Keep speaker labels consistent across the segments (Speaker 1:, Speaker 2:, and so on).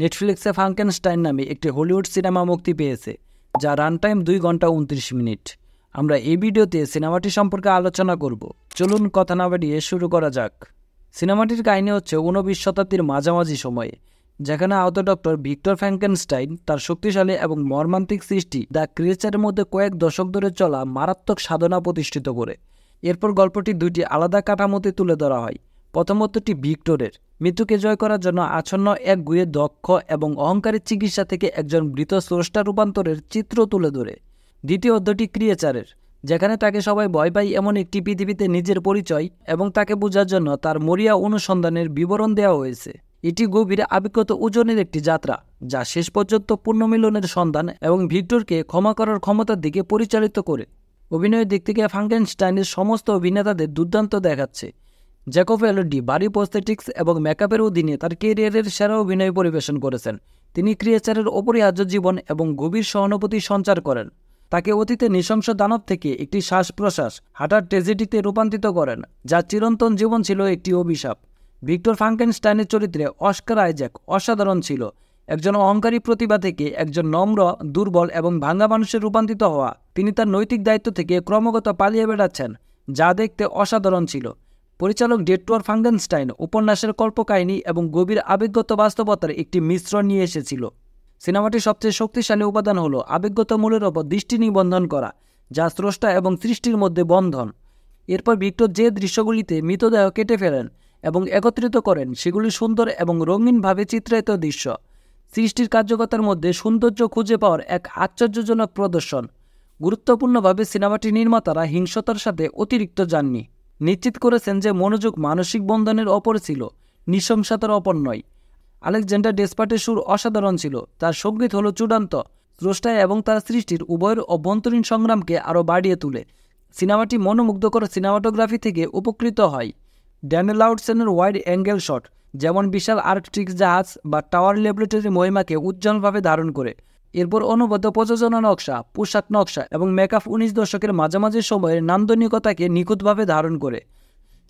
Speaker 1: নেটফ্লিক্সে ফ্রাঙ্কেনস্টাইন নামে একটি হলিউড সিনেমা মুক্তি পেয়েছে, যা রান টাইম 2 ঘন্টা 29 মিনিট। আমরা এই ভিডিওতে সিনেমাটি সম্পর্কে আলোচনা করব। চলুন কথা না বাড়িয়ে শুরু করা যাক। সিনেমাটির কাহিনী হচ্ছে 19 শতাব্দীর মাঝামাঝি সময়ে, যেখানে আহত ডক্টর ভিক্টর ফ্র্যাঙ্কেনস্টাইন তার শক্তিশালী এবং মর্মান্তিক সৃষ্টি দ্য ক্রিয়েচারের মধ্যে কয়েক দশক ধরে চলা মারাত্মক সাধনা প্রতিষ্ঠিত করে। এরপর গল্পটি দুইটি আলাদা কাঠামোতে তুলে ধরা হয়। প্রথমতটি ভিক্টরের মৃত্যুকে জয় করার জন্য আসন্ন এক গুয়ে দক্ষ এবং অহংকারী চিকিৎসা থেকে একজন মৃত স্রষ্টা রূপান্তরের চিত্র তুলে ধরে। দ্বিতীয় অধ্যায়টি ক্রিয়েচারের, যেখানে তাকে সবাই ভয় পায় এমন একটি পৃথিবীতে নিজের পরিচয় এবং তাকে বোঝার জন্য তার মরিয়া অনুসন্ধানের বিবরণ দেওয়া হয়েছে। এটি গভীর আবেগগত ওজনের একটি যাত্রা, যা শেষ পর্যন্ত পুনর্মিলনের সন্ধান এবং ভিক্টরকে ক্ষমা করার ক্ষমতার দিকে পরিচালিত করে। অভিনয়ের দিক থেকে ফ্রাঙ্কেনস্টাইনের সমস্ত অভিনেতাদের দুর্দান্ত দেখাচ্ছে। জ্যাকব এলডি বাড়ি প্রস্থেটিক্স এবং মেকআপের অধীনে তার ক্যারিয়ারের সেরা অভিনয় পরিবেশন করেছেন। তিনি ক্রিয়েচারের অপরিহার্য জীবন এবং গভীর সহানুভূতি সঞ্চার করেন। তাকে অতীতে নৃশংস দানব থেকে একটি শ্বাস প্রশ্বাস হাঁটার ট্র্যাজেডিতে রূপান্তরিত করেন, যা চিরন্তন জীবন ছিল একটি অভিশাপ। ভিক্টর ফ্রাঙ্কেনস্টাইনের চরিত্রে অস্কার আইজ্যাক অসাধারণ ছিল। একজন অহংকারী প্রতিভা থেকে একজন নম্র, দুর্বল এবং ভাঙা মানুষের রূপান্তরিত হওয়া। তিনি তার নৈতিক দায়িত্ব থেকে ক্রমাগত পালিয়ে বেড়াচ্ছেন, যা দেখতে অসাধারণ ছিল। পরিচালক ডেট্রোয়ার ফ্রাঙ্কেনস্টাইন উপন্যাসের কল্পকাহিনী এবং গভীর আবেগগত বাস্তবতার একটি মিশ্রণ নিয়ে এসেছিল। সিনেমাটির সবচেয়ে শক্তিশালী উপাদান হল আবেগগত মূলের ওপর দৃষ্টি নিবন্ধন করা, যা স্রষ্টা এবং সৃষ্টির মধ্যে বন্ধন। এরপর ভিক্টর যে দৃশ্যগুলিতে মৃতদেহ কেটে ফেলেন এবং একত্রিত করেন, সেগুলি সুন্দর এবং রঙিনভাবে চিত্রায়িত দৃশ্য। সৃষ্টির কার্যকতার মধ্যে সৌন্দর্য খুঁজে পাওয়ার এক আশ্চর্যজনক প্রদর্শন। গুরুত্বপূর্ণভাবে সিনেমাটির নির্মাতারা হিংসতার সাথে অতিরিক্ত যাননি। নিশ্চিত করেছেন যে মনোযোগ মানসিক বন্ধনের ওপর ছিল, নৃশংসতার ওপর নয়। আলেকজান্ডার ডেসপার্টের সুর অসাধারণ ছিল। তার সঙ্গীত হলো চূড়ান্ত। স্রষ্টা এবং তার সৃষ্টির উভয়ের অভ্যন্তরীণ সংগ্রামকে আরও বাড়িয়ে তোলে। সিনেমাটি মনোমুগ্ধকর সিনেমাটোগ্রাফি থেকে উপকৃত হয়। ড্যানিয়েল লাউডসেনের ওয়াইড অ্যাঙ্গেল শট, যেমন বিশাল আর্কটিক জাহাজ বা টাওয়ার ল্যাবরেটরির মহিমাকে উজ্জ্বলভাবে ধারণ করে। এরপর অনবদ্য প্রযোজনা নকশা, পোশাক নকশা এবং মেকআপ 19 দশকের মাঝামাঝি সময়ের নান্দনিকতাকে নিখুঁতভাবে ধারণ করে।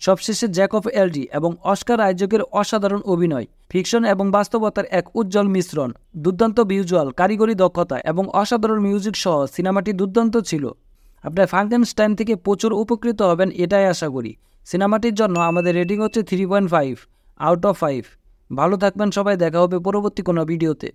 Speaker 1: সবশেষে জ্যাকব এলডি এবং অস্কার আইজ্যাকের অসাধারণ অভিনয়, ফিকশন এবং বাস্তবতার এক উজ্জ্বল মিশ্রণ। দুর্দান্ত ভিজুয়াল, কারিগরি দক্ষতা এবং অসাধারণ মিউজিক সহ সিনেমাটি দুর্দান্ত ছিল। আপনার ফ্রাঙ্কেনস্টাইন থেকে প্রচুর উপকৃত হবেন এটাই আশা করি। সিনেমাটির জন্য আমাদের রেটিং হচ্ছে 3.5 আউট অফ 5। ভালো থাকবেন সবাই, দেখা হবে পরবর্তী কোনো ভিডিওতে।